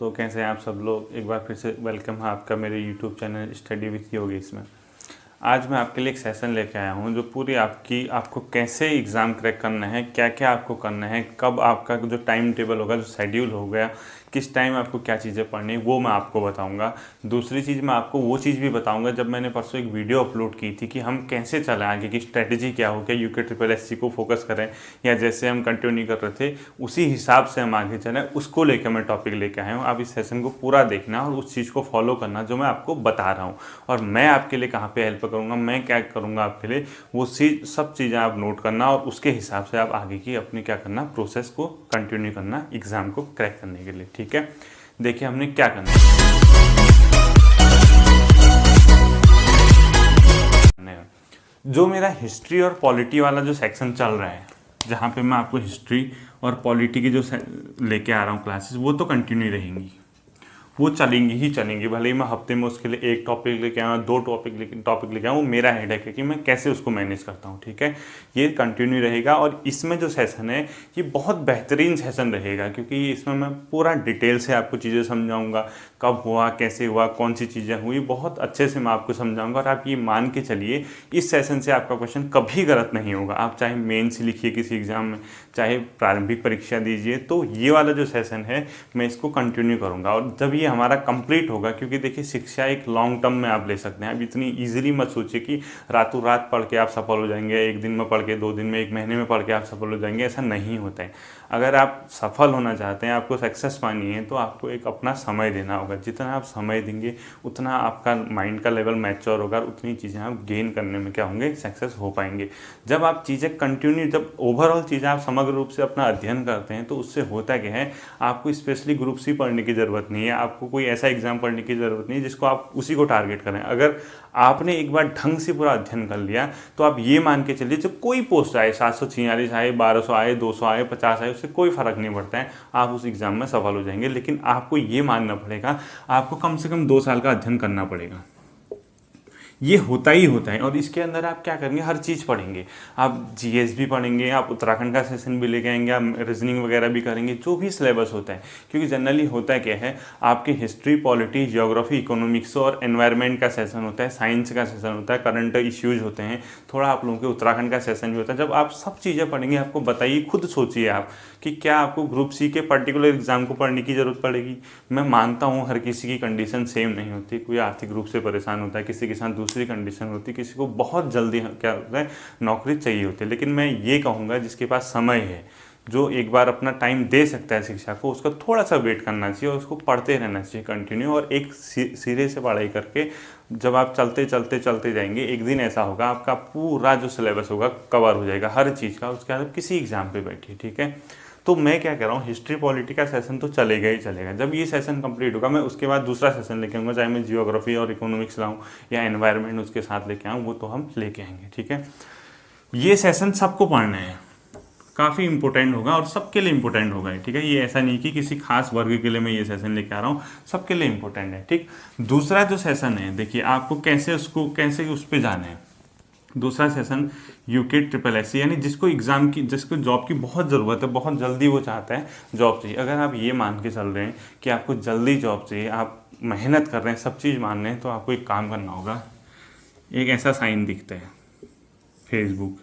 दोस्तों, कैसे हैं आप सब लोग। एक बार फिर से वेलकम है आपका मेरे YouTube channel study with Yogesh में। आज मैं आपके लिए एक सेशन लेके आया हूँ जो पूरी आपको कैसे एग्ज़ाम क्रैक करना है, क्या क्या आपको करना है, कब आपका जो टाइम टेबल होगा, जो शेड्यूल हो गया, किस टाइम आपको क्या चीज़ें पढ़नी है, वो मैं आपको बताऊंगा। दूसरी चीज़ मैं आपको वो चीज़ भी बताऊंगा, जब मैंने परसों एक वीडियो अपलोड की थी कि हम कैसे चलें आगे की स्ट्रेटजी क्या हो, क्या यूके ट्रिपल एससी को फोकस करें या जैसे हम कंटिन्यू कर रहे थे उसी हिसाब से हम आगे चलें, उसको लेकर मैं टॉपिक लेके आया हूँ। आप इस सेशन को पूरा देखना और उस चीज़ को फॉलो करना जो मैं आपको बता रहा हूँ, और मैं आपके लिए कहाँ पे हेल्प करूँगा, मैं क्या करूँगा आपके लिए, वो सब चीज़ें आप नोट करना और उसके हिसाब से आप आगे की अपनी क्या करना, प्रोसेस को कंटिन्यू करना एग्ज़ाम को क्रैक करने के लिए। ठीक है, देखिए हमने क्या करना है। जो मेरा हिस्ट्री और पॉलिटी वाला जो सेक्शन चल रहा है, जहाँ पे मैं आपको हिस्ट्री और पॉलिटी की जो लेके आ रहा हूँ क्लासेस, वो तो कंटिन्यू रहेंगी, वो चलेंगी ही चलेंगी। भले ही मैं हफ्ते में उसके लिए एक टॉपिक लेके आऊँ, दो टॉपिक लेके आऊँ, वो मेरा हेडेक है कि मैं कैसे उसको मैनेज करता हूँ। ठीक है, ये कंटिन्यू रहेगा। और इसमें जो सेशन है ये बहुत बेहतरीन सेशन रहेगा, क्योंकि इसमें मैं पूरा डिटेल से आपको चीज़ें समझाऊंगा, कब हुआ, कैसे हुआ, कौन सी चीज़ें हुई, बहुत अच्छे से मैं आपको समझाऊंगा। और आप ये मान के चलिए, इस सेशन से आपका क्वेश्चन कभी गलत नहीं होगा। आप चाहे मेंस लिखिए किसी एग्जाम में, चाहे प्रारंभिक परीक्षा दीजिए, तो ये वाला जो सेशन है मैं इसको कंटिन्यू करूँगा। और जब ये हमारा कंप्लीट होगा, क्योंकि देखिए शिक्षा एक लॉन्ग टर्म में आप ले सकते हैं। आप इतनी ईजिली मत सोचिए कि रातों रात पढ़ के आप सफल हो जाएंगे, एक दिन में पढ़ के, 2 दिन में, 1 महीने में पढ़ के आप सफल हो जाएंगे, ऐसा नहीं होता है। अगर आप सफल होना चाहते हैं, आपको सक्सेस पानी है, तो आपको एक अपना समय देना होगा। जितना आप समय देंगे उतना आपका माइंड का लेवल मैच्योर होगा, उतनी चीज़ें आप गेन करने में क्या होंगे, सक्सेस हो पाएंगे। जब आप चीज़ें कंटिन्यू, जब ओवरऑल चीज़ें आप समग्र रूप से अपना अध्ययन करते हैं, तो उससे होता क्या है, आपको स्पेशली ग्रुप सी पढ़ने की ज़रूरत नहीं है, आपको कोई ऐसा एग्जाम पढ़ने की ज़रूरत नहीं है जिसको आप उसी को टारगेट करें। अगर आपने एक बार ढंग से पूरा अध्ययन कर लिया, तो आप ये मान के चलिए, जो कोई पोस्ट आए, 746 आए, 1200 आए, 200 आए, 50 आए, उससे कोई फ़र्क नहीं पड़ता है, आप उस एग्ज़ाम में सफल हो जाएंगे। लेकिन आपको ये मानना पड़ेगा, आपको कम से कम 2 साल का अध्ययन करना पड़ेगा। ये होता ही होता है। और इसके अंदर आप क्या करेंगे, हर चीज़ पढ़ेंगे। आप जीएस भी पढ़ेंगे, आप उत्तराखंड का सेशन भी लेके आएंगे, आप रीजनिंग वगैरह भी करेंगे, जो भी सिलेबस होता है। क्योंकि जनरली होता क्या है, आपके हिस्ट्री, पॉलिटी, जियोग्राफी, इकोनॉमिक्स और एनवायरनमेंट का सेशन होता है, साइंस का सेशन होता है, करंट इश्यूज होते हैं, थोड़ा आप लोगों के उत्तराखंड का सेशन भी होता है। जब आप सब चीज़ें पढ़ेंगे, आपको बताइए, खुद सोचिए आप कि क्या आपको ग्रुप सी के पर्टिकुलर एग्जाम को पढ़ने की ज़रूरत पड़ेगी। मैं मानता हूँ हर किसी की कंडीशन सेम नहीं होती, कोई आर्थिक रूप से परेशान होता है, किसी के साथ दूसरी कंडीशन होती है, किसी को बहुत जल्दी क्या होता है, नौकरी चाहिए होती है। लेकिन मैं ये कहूँगा, जिसके पास समय है, जो एक बार अपना टाइम दे सकता है शिक्षा को, उसका थोड़ा सा वेट करना चाहिए और उसको पढ़ते रहना चाहिए कंटिन्यू। और एक सिरे से पढ़ाई करके जब आप चलते चलते चलते जाएंगे, एक दिन ऐसा होगा आपका पूरा जो सिलेबस होगा कवर हो जाएगा हर चीज़ का। उसके बाद किसी एग्जाम पे बैठिए। ठीक है, तो मैं क्या कह रहा हूँ, हिस्ट्री पॉलिटी का सेशन तो चलेगा ही चलेगा। जब ये सेशन कंप्लीट होगा, मैं उसके बाद दूसरा सेशन लेके आऊँगा, चाहे मैं जियोग्राफी और इकोनॉमिक्स लाऊँ या एनवायरनमेंट उसके साथ लेके आऊँ, वो तो हम लेके आएंगे। ठीक है, ये सेशन सबको पढ़ना है, काफ़ी इंपॉर्टेंट होगा और सबके लिए इंपॉर्टेंट होगा। ठीक है, ये ऐसा नहीं कि किसी खास वर्ग के लिए मैं ये सेशन लेके आ रहा हूँ, सबके लिए इंपॉर्टेंट है। ठीक, दूसरा जो सेशन है, देखिए आपको कैसे उस पर जाना है। दूसरा सेशन यूके ट्रिपल एससी, यानी जिसको एग्ज़ाम की, जिसको जॉब की बहुत ज़रूरत है, बहुत जल्दी वो चाहता है जॉब चाहिए। अगर आप ये मान के चल रहे हैं कि आपको जल्दी जॉब चाहिए, आप मेहनत कर रहे हैं, सब चीज़ मान रहे हैं, तो आपको एक काम करना होगा। एक ऐसा साइन दिखता है, फेसबुक,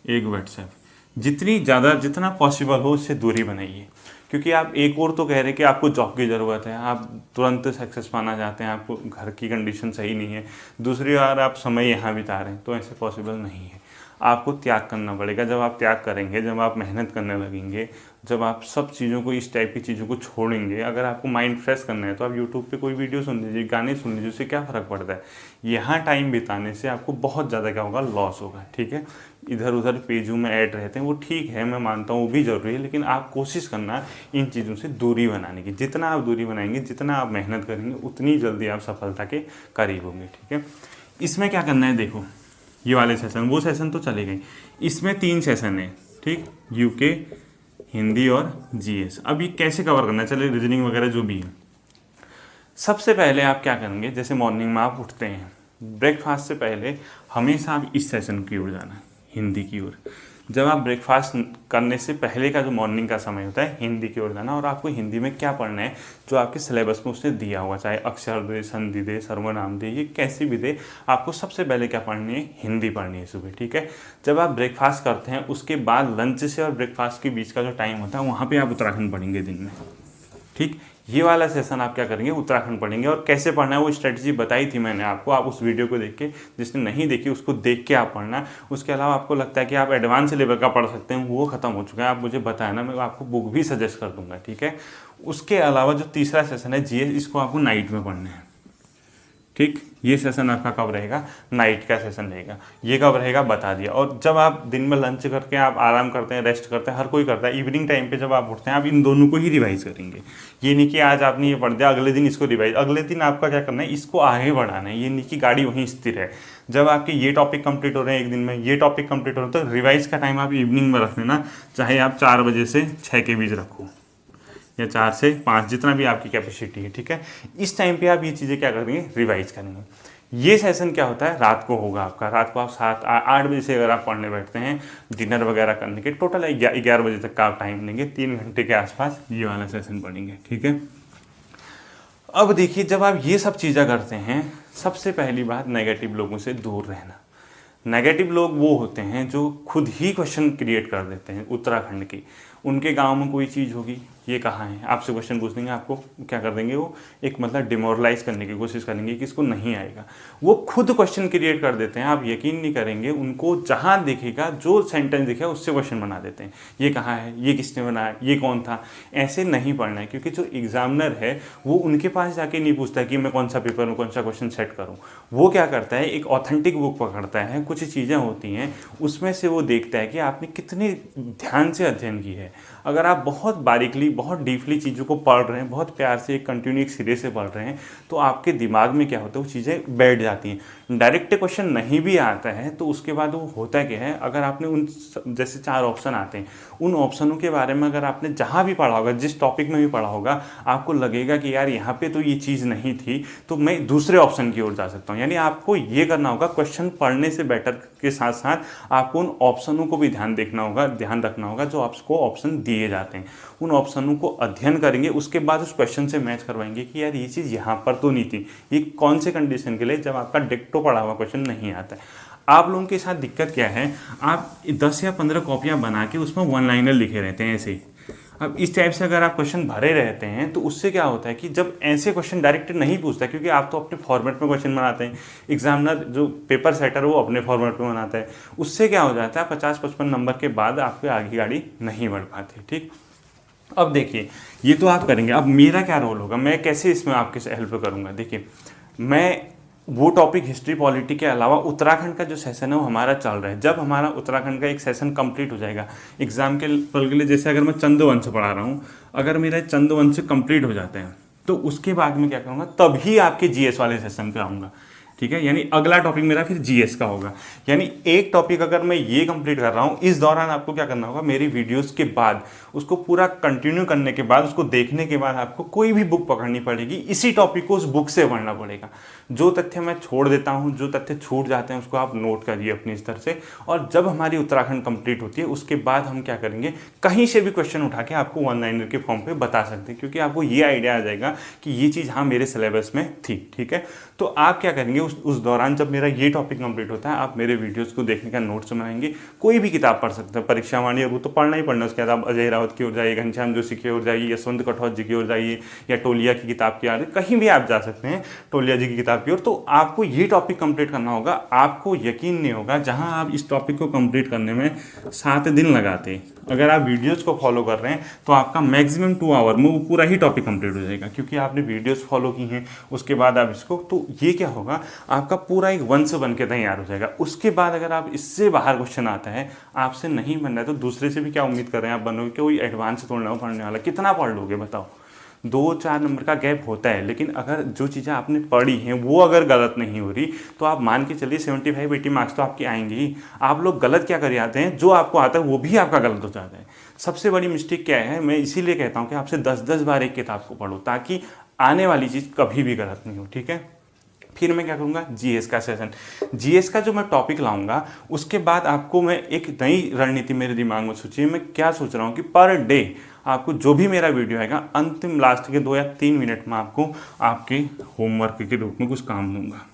एक व्हाट्सएप, जितना पॉसिबल हो उससे दूरी बनाइए। क्योंकि आप एक और तो कह रहे हैं कि आपको जॉब की ज़रूरत है, आप तुरंत सक्सेस पाना चाहते हैं, आपको घर की कंडीशन सही नहीं है, दूसरी बार आप समय यहाँ बिता रहे हैं, तो ऐसे पॉसिबल नहीं है। आपको त्याग करना पड़ेगा। जब आप त्याग करेंगे, जब आप मेहनत करने लगेंगे, जब आप सब चीज़ों को, इस टाइप की चीज़ों को छोड़ेंगे, अगर आपको माइंड फ्रेश करना है तो आप यूट्यूब पे कोई वीडियो सुन लीजिए, गाने सुन लीजिए, उससे क्या फ़र्क पड़ता है। यहाँ टाइम बिताने से आपको बहुत ज़्यादा क्या होगा, लॉस होगा। ठीक है, इधर उधर पेजों में ऐड रहते हैं, वो ठीक है, मैं मानता हूँ वो भी ज़रूरी है, लेकिन आप कोशिश करना इन चीज़ों से दूरी बनाने की। जितना आप दूरी बनाएंगे, जितना आप मेहनत करेंगे, उतनी जल्दी आप सफलता के करीब होंगे। ठीक है, इसमें क्या करना है, देखो ये वाले सेशन, वो सेशन तो चले गए, इसमें 3 सेशन है। ठीक, यूके, हिंदी और जीएस। अब ये कैसे कवर करना है, चलिए रीजनिंग वगैरह जो भी है। सबसे पहले आप क्या करेंगे, जैसे मॉर्निंग में आप उठते हैं, ब्रेकफास्ट से पहले हमेशा आप इस सेशन की ओर जाना है, हिंदी की ओर। जब आप ब्रेकफास्ट करने से पहले का जो मॉर्निंग का समय होता है हिंदी की ओर जाना, और आपको हिंदी में क्या पढ़ना है जो आपके सिलेबस में उसने दिया हुआ, चाहे अक्षर दे, संधि दे, सर्वनाम दे, ये कैसी भी दे, आपको सबसे पहले क्या पढ़नी है, हिंदी पढ़नी है सुबह, ठीक है। जब आप ब्रेकफास्ट करते हैं उसके बाद लंच से और ब्रेकफास्ट के बीच का जो टाइम होता है वहाँ पर आप उत्तराखंड पढ़ेंगे दिन में, ठीक। ये वाला सेशन आप क्या करेंगे, उत्तराखंड पढ़ेंगे। और कैसे पढ़ना है वो स्ट्रेटजी बताई थी मैंने आपको, आप उस वीडियो को देख के, जिसने नहीं देखी उसको देख के आप पढ़ना। उसके अलावा आपको लगता है कि आप एडवांस लेवल का पढ़ सकते हैं, वो खत्म हो चुका है, आप मुझे बताया ना, मैं आपको बुक भी सजेस्ट कर दूंगा, ठीक है। उसके अलावा जो तीसरा सेशन है जीएस, इसको आपको नाइट में पढ़ना है, ठीक। ये सेशन आपका कब रहेगा, नाइट का सेशन रहेगा। ये कब रहेगा बता दिया। और जब आप दिन में लंच करके आप आराम करते हैं, रेस्ट करते हैं, हर कोई करता है, इवनिंग टाइम पे जब आप उठते हैं आप इन दोनों को ही रिवाइज करेंगे। ये नहीं कि आज आपने ये पढ़ दिया अगले दिन इसको रिवाइज, अगले दिन आपका क्या करना है, इसको आगे बढ़ाना है। ये नहीं कि गाड़ी वहीं स्थिर है। जब आपके ये टॉपिक कंप्लीट हो रहे हैं एक दिन में, ये टॉपिक कंप्लीट हो रहे हैं, तो रिवाइज का टाइम आप इवनिंग में रख लेना, चाहे आप 4 बजे से 6 के बीच रखो, या 4 से 5, जितना भी आपकी कैपेसिटी है, ठीक है। इस टाइम पे आप ये चीज़ें क्या करेंगे, रिवाइज करेंगे। ये सेशन क्या होता है, रात को होगा आपका, रात को आप 7-8 बजे से अगर आप पढ़ने बैठते हैं, डिनर वगैरह करने के, टोटल 11 बजे तक का आप टाइम लेंगे, 3 घंटे के आसपास ये वाला सेशन पढ़ेंगे, ठीक है। अब देखिए, जब आप ये सब चीज़ें करते हैं, सबसे पहली बात नेगेटिव लोगों से दूर रहना। नेगेटिव लोग वो होते हैं जो खुद ही क्वेश्चन क्रिएट कर देते हैं। उत्तराखंड की, उनके गांव में कोई चीज़ होगी, ये कहाँ है, आपसे क्वेश्चन पूछ देंगे, आपको क्या कर देंगे, वो एक मतलब डिमोरलाइज करने की कोशिश करेंगे कि इसको नहीं आएगा। वो खुद क्वेश्चन क्रिएट कर देते हैं, आप यकीन नहीं करेंगे, उनको जहाँ दिखेगा, जो सेंटेंस दिखेगा उससे क्वेश्चन बना देते हैं। ये कहाँ है, ये किसने बनाया, ये कौन था। ऐसे नहीं पढ़ना है, क्योंकि जो एग्जामिनर है वो उनके पास जाके नहीं पूछता कि मैं कौन सा पेपर में कौन सा क्वेश्चन सेट करूँ। वो क्या करता है, एक ऑथेंटिक बुक पकड़ता है, कुछ चीज़ें होती हैं उसमें से वो देखता है कि आपने कितने ध्यान से अध्ययन की है। अगर आप बहुत बारीकली, बहुत डीपली चीज़ों को पढ़ रहे हैं, बहुत प्यार से, एक कंटिन्यू एक सिरे से पढ़ रहे हैं, तो आपके दिमाग में क्या होता है, वो चीज़ें बैठ जाती हैं। डायरेक्ट क्वेश्चन नहीं भी आता है तो उसके बाद वो होता क्या है, अगर आपने उन जैसे 4 ऑप्शन आते हैं, उन ऑप्शनों के बारे में अगर आपने जहाँ भी पढ़ा होगा, जिस टॉपिक में भी पढ़ा होगा, आपको लगेगा कि यार यहाँ पे तो ये चीज़ नहीं थी, तो मैं दूसरे ऑप्शन की ओर जा सकता हूँ। यानी आपको ये करना होगा, क्वेश्चन पढ़ने से बेटर के साथ साथ आपको उन ऑप्शनों को भी ध्यान रखना होगा जो आपको ऑप्शन दिए जाते हैं। उन ऑप्शनों को अध्ययन करेंगे, उसके बाद उस क्वेश्चन से मैच करवाएंगे कि यार ये चीज़ यहाँ पर तो नहीं थी, ये कौन से कंडीशन के लिए, जब आपका डिक्टो पढ़ा हुआ क्वेश्चन नहीं आता है। आप लोगों के साथ दिक्कत क्या है, आप 10 या 15 कॉपियाँ बना के उसमें 1 लाइनर लिखे रहते हैं ऐसे ही। अब इस टाइप से अगर आप क्वेश्चन भरे रहते हैं तो उससे क्या होता है कि जब ऐसे क्वेश्चन डायरेक्ट नहीं पूछता, क्योंकि आप तो अपने फॉर्मेट में क्वेश्चन बनाते हैं, एग्जामिनर जो पेपर सेटर वो अपने फॉर्मेट में बनाता है, उससे क्या हो जाता है 50-55 नंबर के बाद आपके आगे गाड़ी नहीं बढ़ पाती, ठीक। अब देखिए, ये तो आप करेंगे, अब मेरा क्या रोल होगा, मैं कैसे इसमें आपकी हेल्प करूँगा। देखिए, मैं वो टॉपिक हिस्ट्री पॉलिटी के अलावा उत्तराखंड का जो सेशन है वो हमारा चल रहा है। जब हमारा उत्तराखंड का एक सेशन कंप्लीट हो जाएगा, एग्जाम के पल के लिए, जैसे अगर मैं चंदवंश पढ़ा रहा हूँ, अगर मेरा चंदवंश कंप्लीट हो जाते हैं तो उसके बाद में क्या करूँगा, तभी आपके जीएस वाले सेशन पे आऊँगा, ठीक है। यानी अगला टॉपिक मेरा फिर जीएस का होगा। यानी एक टॉपिक अगर मैं ये कंप्लीट कर रहा हूँ, इस दौरान आपको क्या करना होगा, मेरी वीडियोस के बाद उसको पूरा कंटिन्यू करने के बाद, उसको देखने के बाद आपको कोई भी बुक पकड़नी पड़ेगी, इसी टॉपिक को उस बुक से पढ़ना पड़ेगा। जो तथ्य मैं छोड़ देता हूँ, जो तथ्य छूट जाते हैं, उसको आप नोट करिए अपनी स्तर से। और जब हमारी उत्तराखंड कंप्लीट होती है उसके बाद हम क्या करेंगे, कहीं से भी क्वेश्चन उठा के आपको 1 लाइनर के फॉर्म पे बता सकते हैं, क्योंकि आपको ये आइडिया आ जाएगा कि ये चीज़ हाँ मेरे सिलेबस में थी, ठीक है। तो आप क्या करेंगे, उस दौरान जब मेरा ये टॉपिक कंप्लीट होता है, आप मेरे वीडियोस को देखने का नोट्स बनाएंगे। कोई भी किताब पढ़ सकते हैं, परीक्षा वाणी और वो तो पढ़ना ही पढ़ना, उसके बाद आप अजय रावत की ओर जाइए, घनश्याम जोशी की ओर जाइए, यशवंत कठौत जी की ओर जाइए, या टोलिया की किताब की ओर, कहीं भी आप जा सकते हैं, टोलिया जी की किताब की ओर। तो आपको ये टॉपिक कंप्लीट करना होगा। आपको यकीन नहीं होगा, जहां आप इस टॉपिक को कंप्लीट करने में 7 दिन लगाते, अगर आप वीडियोस को फॉलो कर रहे हैं तो आपका मैक्सिमम 2 आवर में वो पूरा ही टॉपिक कंप्लीट हो जाएगा, क्योंकि आपने वीडियोस फॉलो की हैं। उसके बाद आप इसको, तो ये क्या होगा, आपका पूरा एक वंश बन के तैयार हो जाएगा। उसके बाद अगर आप इससे बाहर क्वेश्चन आता है, आपसे नहीं बन रहा है, तो दूसरे से भी क्या उम्मीद कर रहे हैं आप बनोगे, कोई एडवांस थोड़ा ना पढ़ने वाला, कितना पढ़ लोगे बताओ। 2-4 नंबर का गैप होता है, लेकिन अगर जो चीज़ें आपने पढ़ी हैं वो अगर गलत नहीं हो रही, तो आप मान के चलिए 75-80 मार्क्स तो आपके आएंगे ही। आप लोग गलत क्या कर जाते हैं, जो आपको आता है वो भी आपका गलत हो जाता है। सबसे बड़ी मिस्टेक क्या है, मैं इसीलिए कहता हूँ कि आपसे 10-10 बार एक किताब को पढ़ो, ताकि आने वाली चीज़ कभी भी गलत नहीं हो, ठीक है। फिर मैं क्या करूँगा, जीएस का सेशन। जीएस का जो मैं टॉपिक लाऊंगा उसके बाद आपको मैं एक नई रणनीति मेरे दिमाग में सोची है। मैं क्या सोच रहा हूँ कि पर डे आपको जो भी मेरा वीडियो आएगा अंतिम लास्ट के 2 या 3 मिनट में आपको आपके होमवर्क के रूप में कुछ काम दूंगा।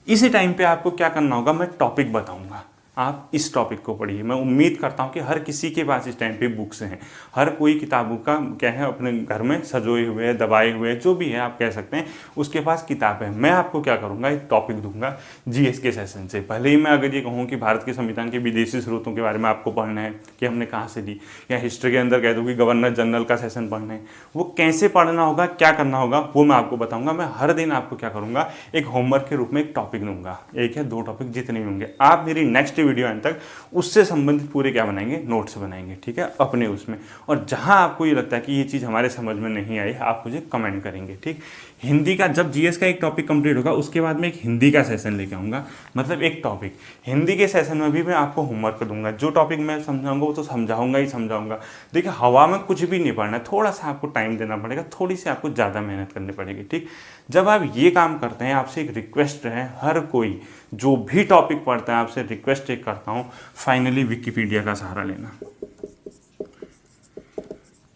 इसी टाइम पे आपको क्या करना होगा, मैं टॉपिक बताऊंगा, आप इस टॉपिक को पढ़िए। मैं उम्मीद करता हूँ कि हर किसी के पास इस टाइम पे बुक्स हैं, हर कोई किताबों का क्या है अपने घर में सजोए हुए, दबाए हुए, जो भी है आप कह सकते हैं, उसके पास किताब है। मैं आपको क्या करूँगा, एक टॉपिक दूंगा जीएस के सेशन से। भले ही मैं अगर ये कहूँ कि भारत के संविधान के विदेशी स्रोतों के बारे में आपको पढ़ना है कि हमने कहाँ से ली, या हिस्ट्री के अंदर कह दूँ कि गवर्नर जनरल का सेशन पढ़ना है, वो कैसे पढ़ना होगा, क्या करना होगा, वो मैं आपको बताऊँगा। मैं हर दिन आपको क्या करूँगा, एक होमवर्क के रूप में एक टॉपिक दूंगा, 1 या 2 टॉपिक जितने भी होंगे। आप मेरी नेक्स्ट वीडियो एंड तक उससे संबंधित पूरे क्या बनाएंगे, नोट्स बनाएंगे, ठीक है, अपने उसमें। और जहां आपको ये लगता है कि ये चीज़ हमारे समझ में नहीं आई, आप मुझे कमेंट करेंगे, ठीक। हिंदी का जब जीएस का एक टॉपिक कंप्लीट होगा उसके बाद मैं एक हिंदी का सेशन लेके आऊँगा, मतलब एक टॉपिक। हिंदी के सेशन में भी मैं आपको होमवर्क दूंगा। जो टॉपिक मैं समझाऊंगा वो तो समझाऊंगा ही समझाऊंगा। देखिए हवा में कुछ भी नहीं पढ़ना है, थोड़ा सा आपको टाइम देना पड़ेगा, थोड़ी सी आपको ज़्यादा मेहनत करनी पड़ेगी, ठीक। जब आप ये काम करते हैं, आपसे एक रिक्वेस्ट है, हर कोई जो भी टॉपिक पढ़ता है आपसे रिक्वेस्ट एक करता हूँ, फाइनली विकिपीडिया का सहारा लेना,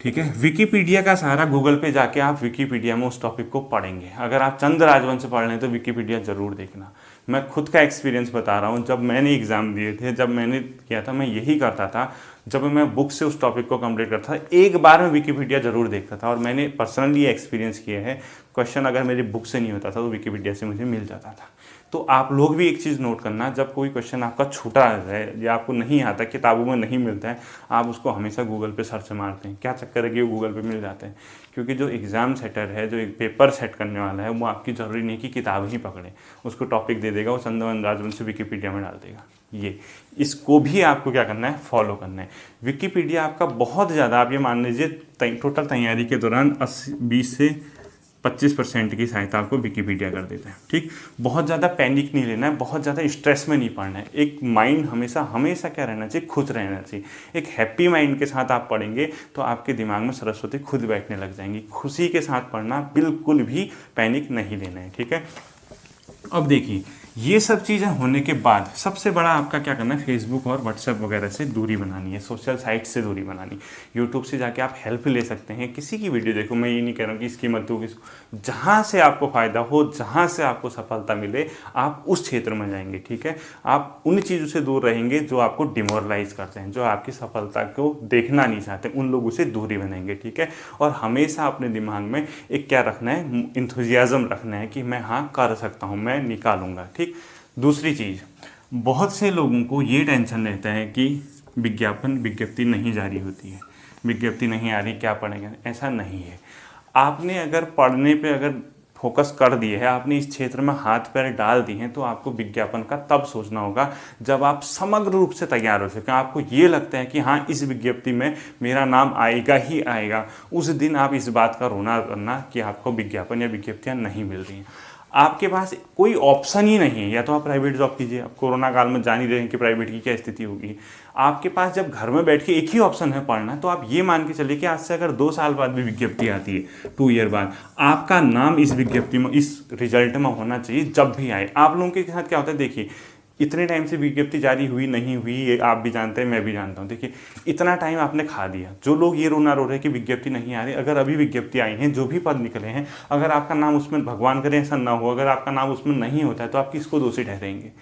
ठीक है। विकिपीडिया का सहारा, गूगल पे जाके आप विकिपीडिया में उस टॉपिक को पढ़ेंगे। अगर आप चंद राजवंश पढ़ रहे हैं तो विकिपीडिया जरूर देखना। मैं खुद का एक्सपीरियंस बता रहा हूँ, जब मैंने एग्जाम दिए थे, जब मैंने किया था, मैं यही करता था। जब मैं बुक से उस टॉपिक को कंप्लीट करता था, एक बार में विकिपीडिया जरूर देखता था। और मैंने पर्सनली ये एक्सपीरियंस किया है, क्वेश्चन अगर मेरी बुक से नहीं होता था तो विकिपीडिया से मुझे मिल जाता था। तो आप लोग भी एक चीज़ नोट करना, जब कोई क्वेश्चन आपका छूटा है या आपको नहीं आता, किताबों में नहीं मिलता है, आप उसको हमेशा गूगल पे सर्च मारते हैं। क्या चक्कर है कि वो गूगल पे मिल जाते हैं, क्योंकि जो एग्ज़ाम सेटर है, जो एक पेपर सेट करने वाला है, वो आपकी ज़रूरी नहीं कि किताब ही पकड़े, उसको टॉपिक दे देगा, वो चंदन राजवंश विकिपीडिया में डाल देगा। ये इसको भी आपको क्या करना है, फॉलो करना है। विकिपीडिया आपका बहुत ज़्यादा, आप ये मान लीजिए टोटल तैयारी के दौरान 20 से 25% की सहायता आपको विकिपीडिया कर देता है, ठीक। बहुत ज़्यादा पैनिक नहीं लेना है, बहुत ज़्यादा स्ट्रेस में नहीं पढ़ना है। एक माइंड हमेशा क्या रहना चाहिए, खुश रहना चाहिए। एक हैप्पी माइंड के साथ आप पढ़ेंगे तो आपके दिमाग में सरस्वती खुद बैठने लग जाएंगी। खुशी के साथ पढ़ना, बिल्कुल भी पैनिक नहीं लेना है, ठीक है। अब देखिए, ये सब चीज़ें होने के बाद सबसे बड़ा आपका क्या करना है, फेसबुक और व्हाट्सएप वगैरह से दूरी बनानी है, सोशल साइट से दूरी बनानी। यूट्यूब से जाके आप हेल्प ले सकते हैं, किसी की वीडियो देखो, मैं ये नहीं कह रहा हूँ कि इसकी मत दो, किसको, जहाँ से आपको फ़ायदा हो, जहाँ से आपको सफलता मिले, आप उस क्षेत्र में जाएंगे, ठीक है। आप उन चीज़ों से दूर रहेंगे जो आपको डिमोरलाइज करते हैं, जो आपकी सफलता को देखना नहीं चाहते, उन लोगों से दूरी बनाएंगे, ठीक है। और हमेशा अपने दिमाग में एक क्या रखना है, इंथुजियाज़म रखना है कि मैं हाँ कर सकता हूँ, मैं निकालूंगा, ठीक। दूसरी चीज़, बहुत से लोगों को ये टेंशन रहता है कि विज्ञप्ति नहीं जारी होती है, विज्ञप्ति नहीं आ रही, क्या पढ़ेंगे। ऐसा नहीं है। आपने अगर पढ़ने पे अगर फोकस कर दिए है, आपने इस क्षेत्र में हाथ पैर डाल दिए हैं, तो आपको विज्ञापन का तब सोचना होगा जब आप समग्र रूप से तैयार हो सकें। आपको ये लगता है कि हाँ इस विज्ञप्ति में मेरा नाम आएगा ही आएगा, उस दिन आप इस बात का रोना करना कि आपको विज्ञापन या विज्ञप्तियाँ नहीं मिल रही हैं। आपके पास कोई ऑप्शन ही नहीं है, या तो आप प्राइवेट जॉब कीजिए। अब कोरोना काल में जान ही रहे हैं कि प्राइवेट की क्या स्थिति होगी। आपके पास जब घर में बैठ के एक ही ऑप्शन है पढ़ना, तो आप ये मान के चलिए कि आज से अगर 2 साल बाद भी विज्ञप्ति आती है, 2 ईयर बाद, आपका नाम इस विज्ञप्ति में, इस रिजल्ट में होना चाहिए जब भी आए। आप लोगों के साथ क्या होता है, देखिए इतने टाइम से विज्ञप्ति जारी हुई नहीं हुई, ये आप भी जानते हैं, मैं भी जानता हूँ। देखिए इतना टाइम आपने खा दिया। जो लोग ये रोना रो रहे हैं कि विज्ञप्ति नहीं आ रही, अगर अभी विज्ञप्ति आई हैं, जो भी पद निकले हैं, अगर आपका नाम उसमें, भगवान करे ऐसा ना हो, अगर आपका नाम उसमें नहीं होता है तो आप किसको दोषी ठहरेंगे।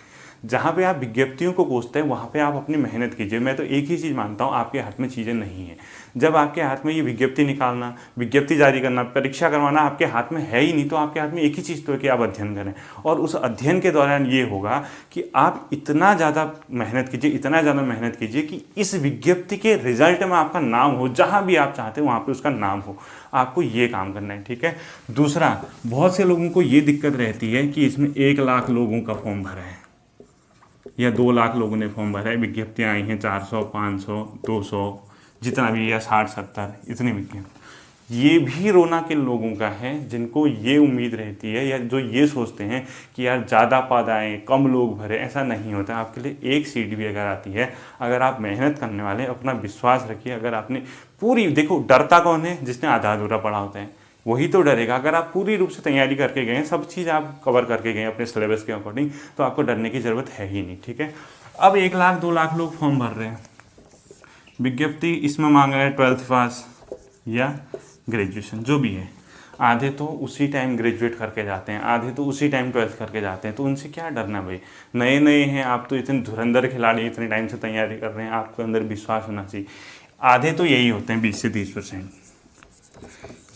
जहाँ पे आप विज्ञप्तियों को कोसते हैं वहाँ पे आप अपनी मेहनत कीजिए। मैं तो एक ही चीज़ मानता हूँ, आपके हाथ में चीज़ें नहीं हैं। जब आपके हाथ में ये विज्ञप्ति निकालना, विज्ञप्ति जारी करना, परीक्षा करवाना आपके हाथ में है ही नहीं, तो आपके हाथ में एक ही चीज़ तो है कि आप अध्ययन करें। और उस अध्ययन के दौरान ये होगा कि आप इतना ज़्यादा मेहनत कीजिए, इतना ज़्यादा मेहनत कीजिए कि इस विज्ञप्ति के रिजल्ट में आपका नाम हो, जहाँ भी आप चाहते हैं वहाँ पर उसका नाम हो। आपको ये काम करना है, ठीक है। दूसरा, बहुत से लोगों को ये दिक्कत रहती है कि इसमें 1 लाख लोगों का फॉर्म भरा है या 2 लाख लोगों ने फॉर्म भरा है, विज्ञप्तियाँ आई हैं 400, 500, 200, जितना भी, या 60-70, इतनी विज्ञप्ति। ये भी रोना किन लोगों का है, जिनको ये उम्मीद रहती है या जो ये सोचते हैं कि यार ज़्यादा पद आए, कम लोग भरे। ऐसा नहीं होता। आपके लिए 1 सीट भी अगर आती है, अगर आप मेहनत करने वाले, अपना विश्वास रखिए, अगर आपने पूरी, देखो डरता कौन है, जिसने आधा अधूरा पढ़ा होता है। वही तो डरेगा। अगर आप पूरी रूप से तैयारी करके गए, सब चीज़ आप कवर करके गए अपने सिलेबस के अकॉर्डिंग, तो आपको डरने की ज़रूरत है ही नहीं, ठीक है। अब 1 लाख 2 लाख लोग फॉर्म भर रहे हैं, विज्ञप्ति इसमें मांग रहे हैं 12th पास या ग्रेजुएशन, जो भी है। आधे तो उसी टाइम ग्रेजुएट करके जाते हैं, आधे तो उसी टाइम 12th करके जाते हैं, तो उनसे क्या डरना भाई। नए नए हैं आप, तो इतने धुरंधर खिलाड़ी, इतने टाइम से तैयारी कर रहे हैं, आपके अंदर विश्वास होना चाहिए। आधे तो यही होते हैं 20 से 30%।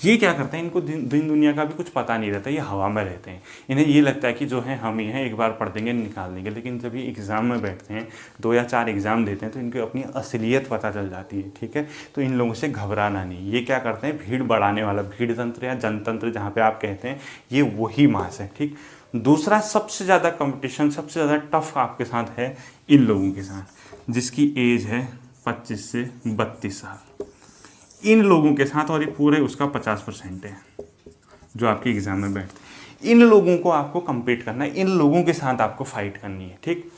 ये क्या करते हैं, इनको दिन दुनिया का भी कुछ पता नहीं रहता, ये हवा में रहते हैं। इन्हें ये लगता है कि जो है हम ही हैं, एक बार पढ़ देंगे निकाल देंगे। लेकिन जब ये एग्ज़ाम में बैठते हैं, 2 या 4 एग्ज़ाम देते हैं, तो इनको अपनी असलियत पता चल जाती है, ठीक है। तो इन लोगों से घबराना नहीं। ये क्या करते हैं, भीड़ बढ़ाने वाला, भीड़ तंत्र या जनतंत्र जहाँ पर आप कहते हैं, ये वही मास है, ठीक। दूसरा सबसे ज़्यादा कंपटीशन, सबसे ज़्यादा टफ आपके साथ है इन लोगों के साथ, जिसकी एज है 25 से 32 साल। इन लोगों के साथ, और ये पूरे उसका 50% है जो आपके एग्ज़ाम में बैठते। इन लोगों को आपको compete करना है, इन लोगों के साथ आपको फाइट करनी है, ठीक।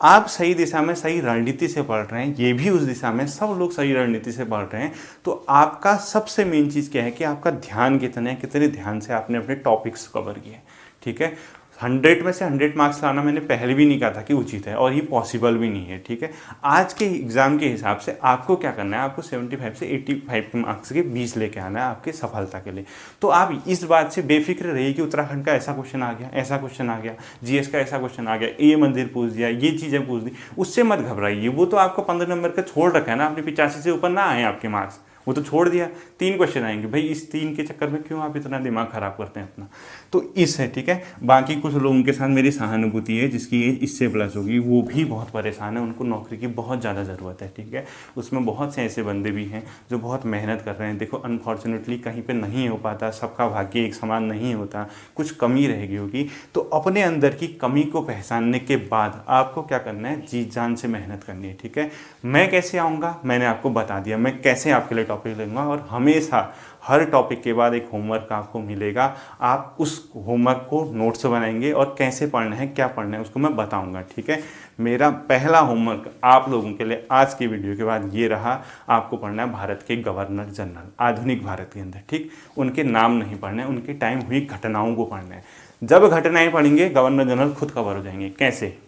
आप सही दिशा में सही रणनीति से पढ़ रहे हैं, ये भी उस दिशा में, सब लोग सही रणनीति से पढ़ रहे हैं। तो आपका सबसे मेन चीज़ क्या है कि आपका ध्यान कितने ध्यान से आपने अपने टॉपिक्स कवर किए, ठीक है। 100 में से 100 मार्क्स लाना मैंने पहले भी नहीं कहा था कि उचित है, और ये पॉसिबल भी नहीं है, ठीक है। आज के एग्ज़ाम के हिसाब से आपको क्या करना है, आपको 75 से 85 मार्क्स के 20 लेके आना है आपकी सफलता के लिए। तो आप इस बात से बेफिक्र रहिए कि उत्तराखंड का ऐसा क्वेश्चन आ गया, ऐसा क्वेश्चन आ गया, जीएस का ऐसा क्वेश्चन आ गया, ये मंदिर पूछ दिया, ये चीज़ें पूछ दी, उससे मत घबराइए। वो तो आपको 15 नंबर का छोड़ रखा है ना, आपने 85 से ऊपर ना आए आपके मार्क्स, वो तो छोड़ दिया। 3 क्वेश्चन आएंगे भाई, इस 3 के चक्कर में क्यों आप इतना दिमाग खराब करते हैं अपना। तो इस है, ठीक है। बाकी कुछ लोगों के साथ मेरी सहानुभूति है, जिसकी एज इससे प्लस होगी, वो भी बहुत परेशान है, उनको नौकरी की बहुत ज़्यादा ज़रूरत है, ठीक है। उसमें बहुत से ऐसे बंदे भी हैं जो बहुत मेहनत कर रहे हैं। देखो अनफॉर्चुनेटली कहीं पर नहीं हो पाता, सबका भाग्य एक समान नहीं होता, कुछ कमी रह गई होगी। तो अपने अंदर की कमी को पहचानने के बाद आपको क्या करना है, जी जान से मेहनत करनी है, ठीक है। मैं कैसे आऊँगा, मैंने आपको बता दिया, मैं कैसे आपके लिए टॉपिक लूँगा। और हमेशा हर टॉपिक के बाद एक होमवर्क आपको मिलेगा, आप उस होमवर्क को नोट्स बनाएंगे, और कैसे पढ़ना है, क्या पढ़ना है, उसको मैं बताऊंगा, ठीक है। मेरा पहला होमवर्क आप लोगों के लिए आज की वीडियो के बाद ये रहा, आपको पढ़ना है भारत के गवर्नर जनरल, आधुनिक भारत के अंदर, ठीक। उनके नाम नहीं पढ़ने, उनके टाइम हुई घटनाओं को पढ़ना है। जब घटनाएं पढ़ेंगे गवर्नर जनरल खुद कवर हो जाएंगे। कैसे,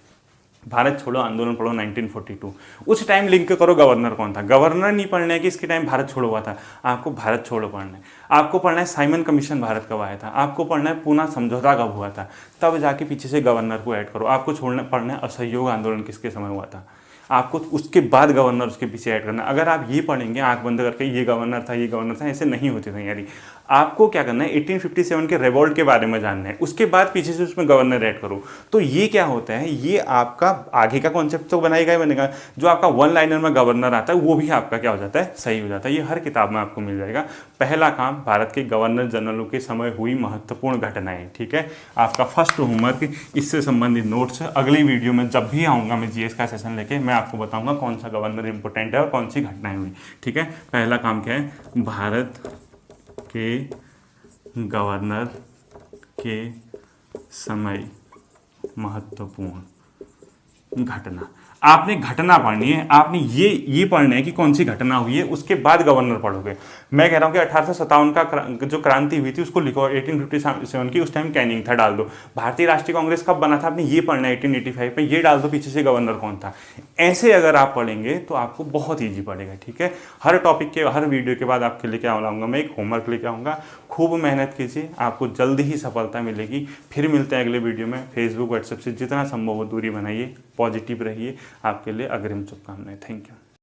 भारत छोड़ो आंदोलन पढ़ो 1942, उस टाइम लिंक करो गवर्नर कौन था। गवर्नर नहीं पढ़ना है कि इसके टाइम भारत छोड़ो हुआ था, आपको भारत छोड़ो पढ़ना है। आपको पढ़ना है साइमन कमीशन भारत कब आया था, आपको पढ़ना है पूना समझौता कब हुआ था, तब जाके पीछे से गवर्नर को ऐड करो। आपको पढ़ना है असहयोग आंदोलन किसके समय हुआ था, आपको उसके बाद गवर्नर उसके पीछे ऐड करना। अगर आप ये पढ़ेंगे आंख बंद करके, ये गवर्नर था, ये गवर्नर था, ऐसे नहीं होती तैयारी। आपको क्या करना है, 1857 के रिवॉल्ट के बारे में जानना है, उसके बाद पीछे से उसमें गवर्नर ऐड करो। तो ये क्या होता है, ये आपका आगे का कॉन्सेप्ट तो बनाएगा ही बनेगा, जो आपका 1 लाइनर में गवर्नर आता है वो भी आपका क्या हो जाता है, सही हो जाता है। ये हर किताब में आपको मिल जाएगा। पहला काम, भारत के गवर्नर जनरलों के समय हुई महत्वपूर्ण घटनाएं, ठीक है। आपका फर्स्ट होमवर्क इससे संबंधित नोट्स। अगली वीडियो में जब भी आऊँगा मैं जीएस का सेशन लेके, मैं आपको बताऊँगा कौन सा गवर्नर इंपॉर्टेंट है और कौन सी घटनाएं हुई, ठीक है। पहला काम क्या है, भारत के गवर्नर के समय महत्वपूर्ण घटना। आपने घटना पढ़नी है, आपने ये पढ़ना है कि कौन सी घटना हुई है, उसके बाद गवर्नर पढ़ोगे। मैं कह रहा हूँ कि 1857 का जो क्रांति हुई थी उसको लिखो, 1857 की, उस टाइम कैनिंग था, डाल दो। भारतीय राष्ट्रीय कांग्रेस कब बना था, आपने ये पढ़ना है 1885 में, ये डाल दो, पीछे से गवर्नर कौन था। ऐसे अगर आप पढ़ेंगे तो आपको बहुत ईजी पड़ेगा, ठीक है। हर टॉपिक के हर वीडियो के बाद आपके लेके आऊँगा मैं एक होमवर्क लेके आऊँगा। खूब मेहनत कीजिए, आपको जल्दी ही सफलता मिलेगी। फिर मिलते हैं अगले वीडियो में। फेसबुक व्हाट्सएप से जितना संभव हो दूरी बनाइए, पॉजिटिव रहिए। आपके लिए अग्रिम शुभकामनाएं। Thank you.